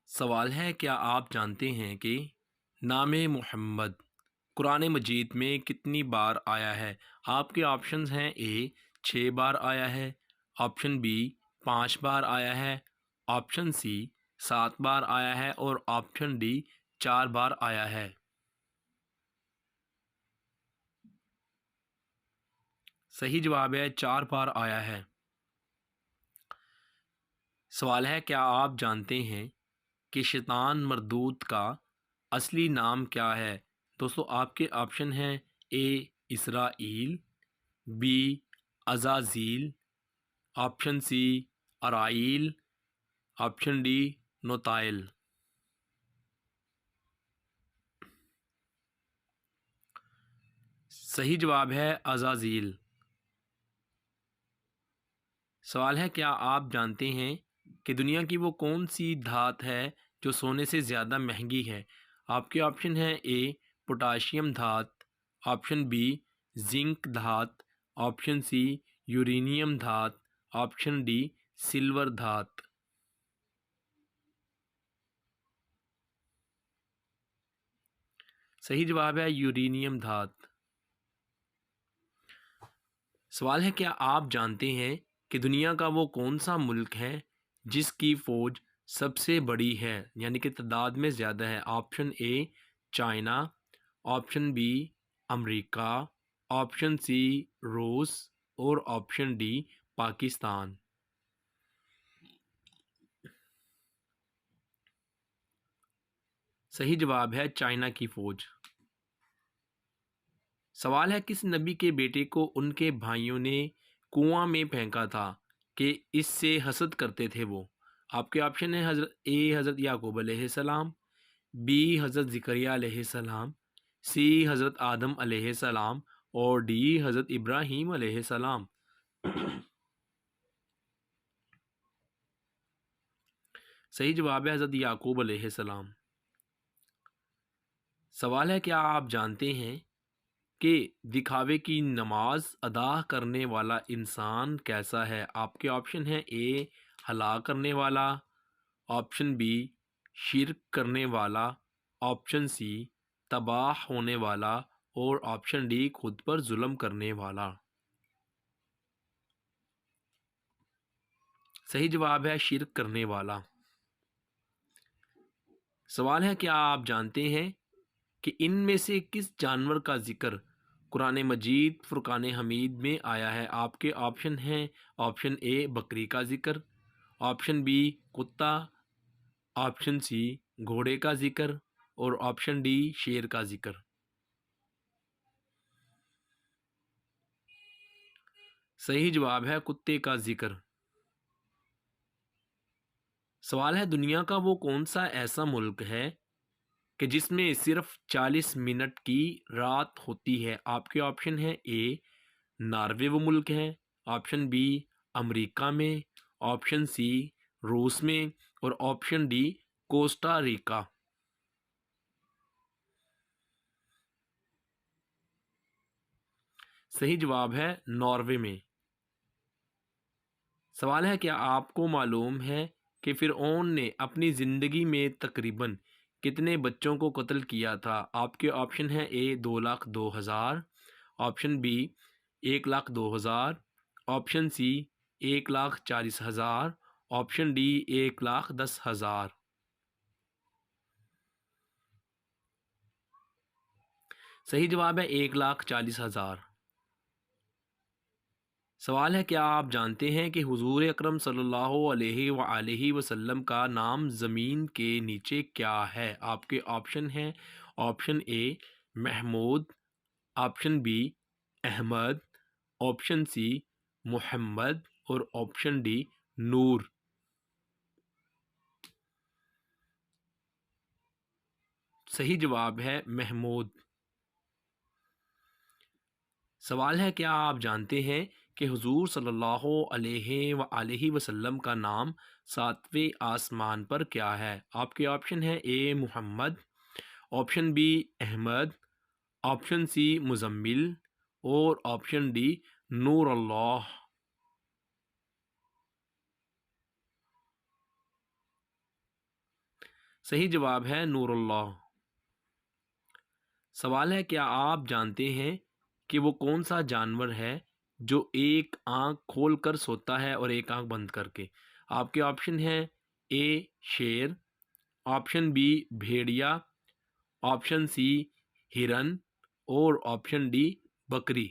सवाल है, क्या आप जानते हैं कि नाम मोहम्मद कुरान मजीद में कितनी बार आया है? आपके ऑप्शंस हैं: ए 6 बार आया है, ऑप्शन बी 5 बार आया है, ऑप्शन सी 7 बार आया है और ऑप्शन डी 4 बार आया है। सही जवाब है 4 बार आया है। सवाल है, क्या आप जानते हैं कि शैतान मरदूद का असली नाम क्या है? दोस्तों, आपके ऑप्शन हैं: A Israel, B Azazel, option C अराइल, ऑप्शन डी नोताइल। सही जवाब है अज़ाज़ील। सवाल है, क्या आप जानते हैं कि दुनिया की वो कौन सी धात है जो सोने से ज़्यादा महंगी है? आपके ऑप्शन हैं: ए पोटाशियम धात, ऑप्शन बी जिंक धात, ऑप्शन सी यूरेनियम धात, ऑप्शन डी सिल्वर धात। सही जवाब है यूरेनियम धात। सवाल है, क्या आप जानते हैं कि दुनिया का वो कौन सा मुल्क है जिसकी फ़ौज सबसे बड़ी है, यानी कि तादाद में ज़्यादा है? Option A China, option B America, option C रूस और ऑप्शन डी पाकिस्तान। सही जवाब है चाइना की फ़ौज। सवाल है, किस नबी के बेटे को उनके भाइयों ने कुआं में फेंका था कि इससे हसद करते थे वो? आपके ऑप्शन है: हज़रत याकूब अलैहिस्सलाम, बी हज़रत ज़करिया अलैहिस्सलाम, सी हज़रत आदम अलैहिस्सलाम और डी हज़रत इब्राहीम अलैहिस्सलाम। सही जवाब है हज़रत याकूब अलैहिस्सलाम। सवाल है, क्या आप जानते हैं कि दिखावे की नमाज अदा करने वाला इंसान कैसा है? आपके ऑप्शन हैं: ए हला करने वाला, ऑप्शन बी शिरक करने वाला, ऑप्शन सी तबाह होने वाला और ऑप्शन डी खुद पर जुल्म करने वाला। सही जवाब है शिरक करने वाला। सवाल है, क्या आप जानते हैं कि इनमें से किस जानवर का जिक्र कुरान मजीद फुरकान हमीद में आया है? आपके ऑप्शन हैं: ऑप्शन ए बकरी का जिक्र, ऑप्शन बी कुत्ता, ऑप्शन सी घोड़े का जिक्र और ऑप्शन डी शेर का जिक्र। सही जवाब है कुत्ते का जिक्र। सवाल है, दुनिया का वो कौन सा ऐसा मुल्क है कि जिसमें सिर्फ 40 मिनट की रात होती है? आपके ऑप्शन है: ए नॉर्वे वो मुल्क है, ऑप्शन बी अमेरिका में, ऑप्शन सी रूस में और ऑप्शन डी कोस्टा रिका। सही जवाब है नॉर्वे में। सवाल है, क्या आपको मालूम है कि फ़िरऔन ने अपनी ज़िंदगी में तकरीबन कितने बच्चों को कत्ल किया था? आपके ऑप्शन है: A 2,02,000, option B 1,02,000, option C 1,40,000, option D 1,10,000। सही जवाब है 1,40,000। सवाल है, क्या आप जानते हैं कि हुजूर अकरम सल्लल्लाहु अलैहि वसल्लम का नाम ज़मीन के नीचे क्या है? आपके ऑप्शन हैं: option A Mahmood, option B Ahmad, option C Mohammad और ऑप्शन डी नूर। सही जवाब है महमूद। सवाल है, क्या आप जानते हैं कि हुजूर सल्लल्लाहु अलैहि वसल्लम का नाम सातवें आसमान पर क्या है? आपके ऑप्शन है: A Muhammad, option B Ahmad, option C Muzammil और ऑप्शन डी नूर अल्लाह। सही जवाब है नूरुल्लाह। सवाल है, क्या आप जानते हैं कि वो कौन सा जानवर है जो एक आंख खोल कर सोता है और एक आंख बंद करके? आपके ऑप्शन है ए शेर, ऑप्शन बी भेड़िया, ऑप्शन सी हिरन और ऑप्शन डी बकरी।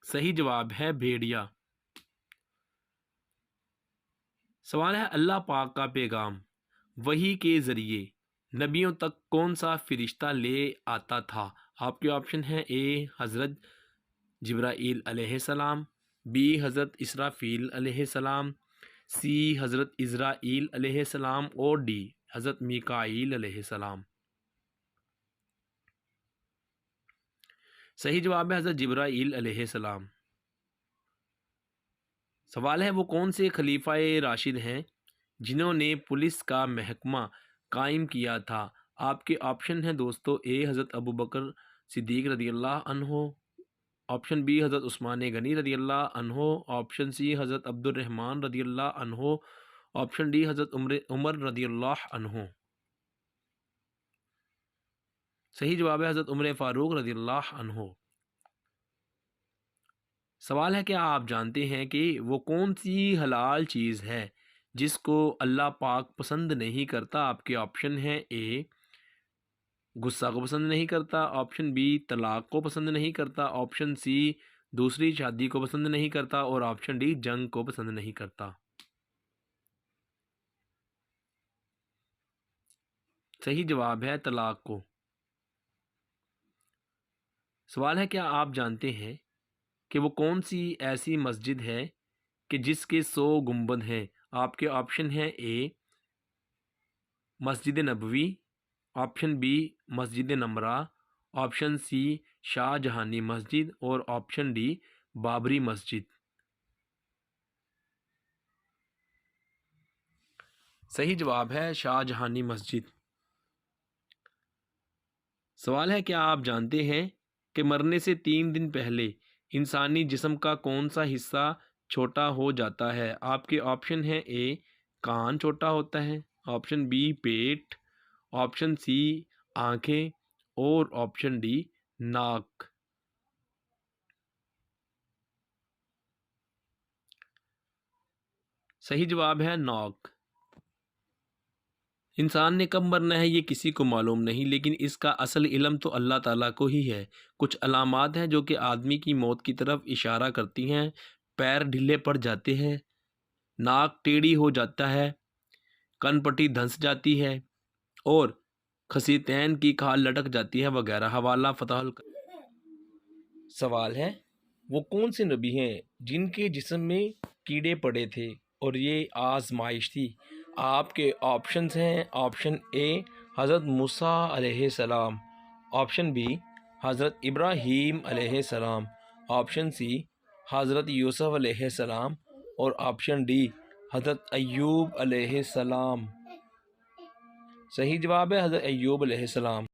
सही जवाब है भेड़िया। सवाल है, अल्लाह पाक का पैगाम वही के ज़रिए नबियों तक कौन सा फ़रिश्ता ले आता था? आपके ऑप्शन है ए हज़रत जिब्राईल अलैहिस्सलाम, बी हज़रत इसराफ़ील अलैहिस्सलाम, सी हज़रत इज़राईल अलैहिस्सलाम और डी हज़रत मीकाईल अलैहिस्सलाम। सही जवाब है हज़रत जिब्राईल अलैहिस्सलाम। सवाल है, वो कौन से खलीफाए राशिद हैं जिन्होंने पुलिस का महकमा कायम किया था? आपके ऑप्शन हैं दोस्तों, ए हज़रत अबू बकर सिद्दीक़ रज़ी अल्लाह अन्हो, ऑप्शन बी हज़रत उस्मान गनी रज़ी अल्लाह अन्हो, ऑप्शन सी हज़रत अब्दुर्रहमान रज़ी अल्लाह अन्हो, ऑप्शन डी हज़रत उमर रज़ी अल्लाह अन्हो। सही जवाब है हज़रत उमर फ़ारूक रज़ी अल्लाह अन्हो। सवाल है, क्या आप जानते हैं कि वो कौन सी हलाल चीज़ है जिसको अल्लाह पाक पसंद नहीं करता? आपके ऑप्शन हैं, ए गुस्सा को पसंद नहीं करता, ऑप्शन बी तलाक को पसंद नहीं करता, ऑप्शन सी दूसरी शादी को पसंद नहीं करता और ऑप्शन डी जंग को पसंद नहीं करता। सही जवाब है तलाक को। सवाल है, क्या आप जानते हैं कि वो कौन सी ऐसी मस्जिद है कि जिसके 100 गुंबद हैं? आपके ऑप्शन हैं, ए मस्जिद नबवी, ऑप्शन बी मस्जिद नमरा, ऑप्शन सी शाहजहानी मस्जिद और ऑप्शन डी बाबरी मस्जिद। सही जवाब है शाहजहानी मस्जिद। सवाल है, क्या आप जानते हैं कि मरने से 3 दिन पहले इंसानी जिस्म का कौन सा हिस्सा छोटा हो जाता है? आपके ऑप्शन हैं, ए कान छोटा होता है, ऑप्शन बी पेट, ऑप्शन सी आंखें और ऑप्शन डी नाक। सही जवाब है नाक। इंसान ने कब मरना है ये किसी को मालूम नहीं, लेकिन इसका असल इल्म तो अल्लाह ताला को ही है। कुछ अलामात हैं जो कि आदमी की मौत की तरफ इशारा करती हैं। पैर ढीले पड़ जाते हैं, नाक टेढ़ी हो जाता है, कनपट्टी धंस जाती है और खसीतैन की खाल लटक जाती है वगैरह। हवाला फतहुल। सवाल है, वो कौन से नबी हैं जिनके जिस्म में कीड़े पड़े थे और ये आजमाइश थी? आपके ऑप्शंस हैं, ऑप्शन ए हज़रत मूसा अलैहिस्सलाम, ऑप्शन बी हज़रत इब्राहीम अलैहिस्सलाम, ऑप्शन सी हज़रत यूसुफ अलैहिस्सलाम और ऑप्शन डी हज़रत अय्यूब अलैहिस्सलाम। सही जवाब है हज़रत अय्यूब अलैहिस्सलाम।